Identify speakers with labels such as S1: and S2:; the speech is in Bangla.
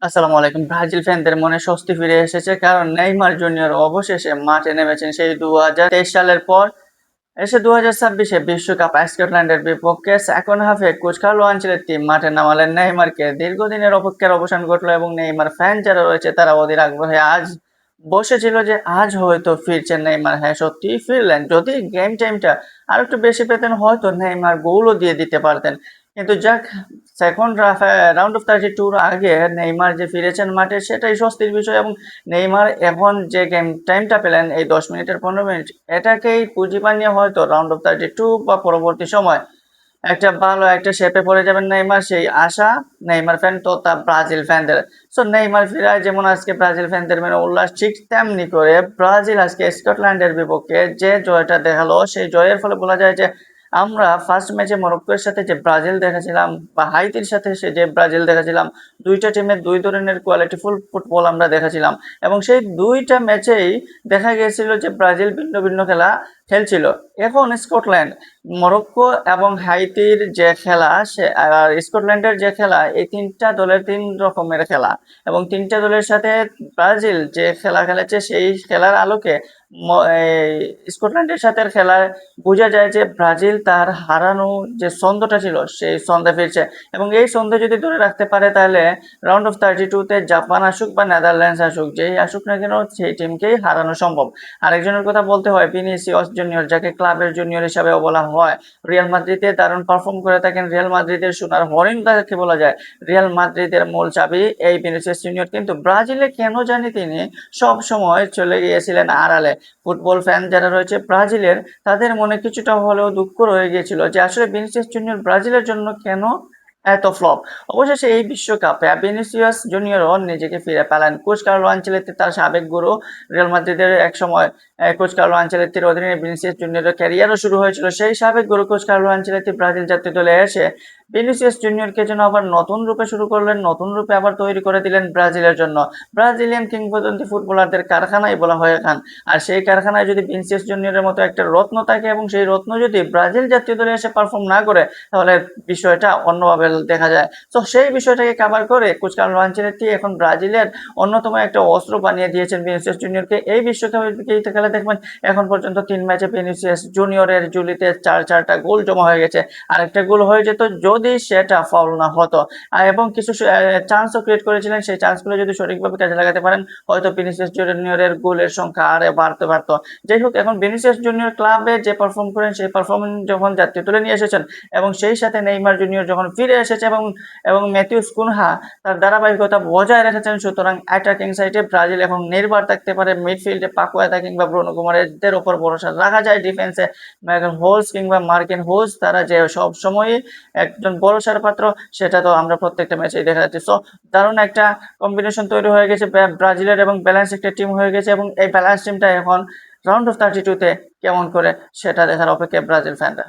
S1: আসসালামু আলাইকুম। ব্রাজিল ফ্যানদের মনে স্বস্তি ফিরে এসেছে কারণ নেইমার জুনিয়র অবশেষে মাঠে নেমেছেন সেই ২০২৩ সালের পর এসে ২০২৬ বিশ্বকাপ স্কটল্যান্ডের বিপক্ষে সেকেন্ড হাফে কোচ কার্লো আনচেলত্তি মাঠে নামালেন নেইমারকে। দীর্ঘদিনের অপেক্ষার অবসান ঘটলো এবং নেইমার ফ্যান যারা রয়েছে তারা অধীর আগ্রহে আজ বসেছিল যে আজ হয়তো ফিরছেন নেইমার। হ্যাঁ, সত্যিই ফিরলেন। যদি গেম টাইমটা আরেকটু বেশি পেতেন হয়তো নেইমার গোলও দিয়ে দিতে পারতেন। কিন্তু যাক, সেকেন্ড রাউন্ড অফ 32 আগে নেইমার যে ফিরেছেন মাঠে সেটাই স্বস্তির বিষয় এবং নেইমার এখন যে গেম টাইমটা পেলেন এই 10 মিনিটের 15 মিনিট এটাকেই পুঁজি বানিয়ে হয়তো রাউন্ড অফ 32 বা পরবর্তী সময় একটা ভালো একটা শেপে পড়ে যাবেন নেইমার, সেই আশা নেইমার ফ্যান তো তা ব্রাজিল ফ্যানদের। সো নেইমার ফেরায় যেমন আজকে ব্রাজিল ফ্যানদের মানে উল্লাস, ঠিক তেমনি করে ব্রাজিল আজকে স্কটল্যান্ডের বিপক্ষে যে জয়টা দেখালো সেই জয়ের ফলে বলা যায় যে আমরা ফার্স্ট ম্যাচে মরক্কোর সাথে যে ব্রাজিল দেখেছিলাম বা হাইতির সাথে সে যে ব্রাজিল দেখেছিলাম, দুইটা টিমের দুই ধরনের কোয়ালিটিফুল ফুটবল আমরা দেখেছিলাম এবং সেই দুইটা ম্যাচেই দেখা গিয়েছিল যে ব্রাজিল ভিন্ন ভিন্ন খেলা খেলছিল। এখন স্কটল্যান্ড, মরক্কো এবং হাইতির যে খেলা সে আর স্কটল্যান্ডের যে খেলা, এই তিনটা দলের তিন রকমের খেলা এবং তিনটা দলের সাথে ব্রাজিল যে খেলা খেলেছে সেই খেলার আলোকে স্কটল্যান্ডের সাথে খেলায় বোঝা যায় যে ব্রাজিল তার হারানো যে ছন্দটা ছিল সেই ছন্দে ফিরছে এবং এই ছন্দে যদি ধরে রাখতে পারে তাহলে রাউন্ড অফ 32-তে জাপান আসুক বা নেদারল্যান্ডস আসুক, যেই আসুক না কেন সেই টিমকেই হারানো সম্ভব। আরেকজনের কথা বলতে হয় ভিনিসিয়াস জুনিয়র, যাকে ক্লাবের জুনিয়র হিসাবে বলা হয়। রিয়াল মাদ্রিদে দারুণ পারফর্ম করে থাকেন, রিয়াল মাদ্রিদের সোনার হরিণ তাকে বলা যায়। রিয়াল মাদ্রিদের মূল চাবি এই ভিনিসিয়াস জুনিয়র, কিন্তু ব্রাজিলে কেন জানি তিনি সব সময় চলে গিয়েছিলেন আড়ালে। ফুটবল ফ্যান যারা রয়েছে ব্রাজিলের, তাদের মনে কিছুটা হলেও দুঃখ রয়ে গিয়েছিল যে আসলে ভিনিসিয়াস জুনিয়র ব্রাজিলের জন্য কেন এত ফ্লপ। অবশেষে এই বিশ্বকাপে ভিনিসিয়াস জুনিয়রও নিজেকে ফিরে পেলেন। কোচ কার্লো আনচেলত্তি তার সাবেক গুরু, রিয়াল মাদ্রিদের এক সময় কোচ কার্লো আনচেলত্তির অধীনে ভিনিসিয়াস জুনিয়রের ক্যারিয়ারও শুরু হয়েছিল। সেই সাবেক গুরু কোচ কার্লো আনচেলত্তি ব্রাজিল জাতীয় দলে এসে ভিনিসিয়াস জুনিয়রকে যেন আবার নতুন রূপে শুরু করলেন, নতুন রূপে আবার তৈরি করে দিলেন ব্রাজিলের জন্য। ব্রাজিলিয়ান কিংবদন্তি ফুটবলারদের কারখানাই বলা হয় এখান। আর সেই কারখানায় যদি ভিনিসিয়াস জুনিয়রের মতো একটা রত্ন থাকে এবং সেই রত্ন যদি ব্রাজিল জাতীয় দলে এসে পারফর্ম না করে তাহলে বিষয়টা অন্যভাবে দেখা যায়। তো সেই বিষয়টাকে কাভার করে কোচ কার্লো আনচেলত্তি এখন ব্রাজিলের অন্যতম একটা অস্ত্র বানিয়ে দিয়েছেন ভিনিসিয়াস জুনিয়রকে। এই বিশ্বকাপের খেলে দেখবেন এখন পর্যন্ত 3 ম্যাচে ভিনিসিয়াস জুনিয়রের ঝুলিতে 4টা গোল জমা হয়ে গেছে। আরেকটা গোল হয়ে যেত যদি সেটা ফাউল না হতো। এবং কিছু চান্সও ক্রিয়েট করেছিলেন, সেই চান্সগুলো যদি সঠিকভাবে কাজে লাগাতে পারেন হয়তো ভিনিসিয়াস জুনিয়রের গোলের সংখ্যা আরে বাড়তে পারতো। যাই হোক, এখন ভিনিসিয়াস জুনিয়র ক্লাবে যে পারফর্ম করেন সেই পারফরমেন্স যখন জাতীয় দলে নিয়ে এসেছেন এবং সেই সাথে নেইমার জুনিয়র যখন ফিরে এসেছে এবং এবং ম্যাথিউস কুনহা তার ধারাবাহিকতা বজায় রেখেছেন, সুতরাং অ্যাটাকিং সাইডে ব্রাজিল এখন নির্ভর থাকতে পারে। মিডফিল্ডে পাকুয়েতা কিংবা ব্রুনো গুমারেজদের উপর ভরসা রাখা যায়। ডিফেন্সে মাইকেল হোলস কিংবা মার্কিন হোলস তারা যে সব সময়ই একজন ভরসার পাত্র, সেটা তো আমরা প্রত্যেকটা ম্যাচেই দেখা যাচ্ছে। সো দারুণ একটা কম্বিনেশন তৈরি হয়ে গেছে ব্রাজিলের এবং ব্যালেন্স একটা টিম হয়ে গেছে এবং এই ব্যালেন্স টিমটা এখন রাউন্ড অফ 32-তে কেমন করে সেটা দেখার অপেক্ষায় ব্রাজিল ফ্যানরা।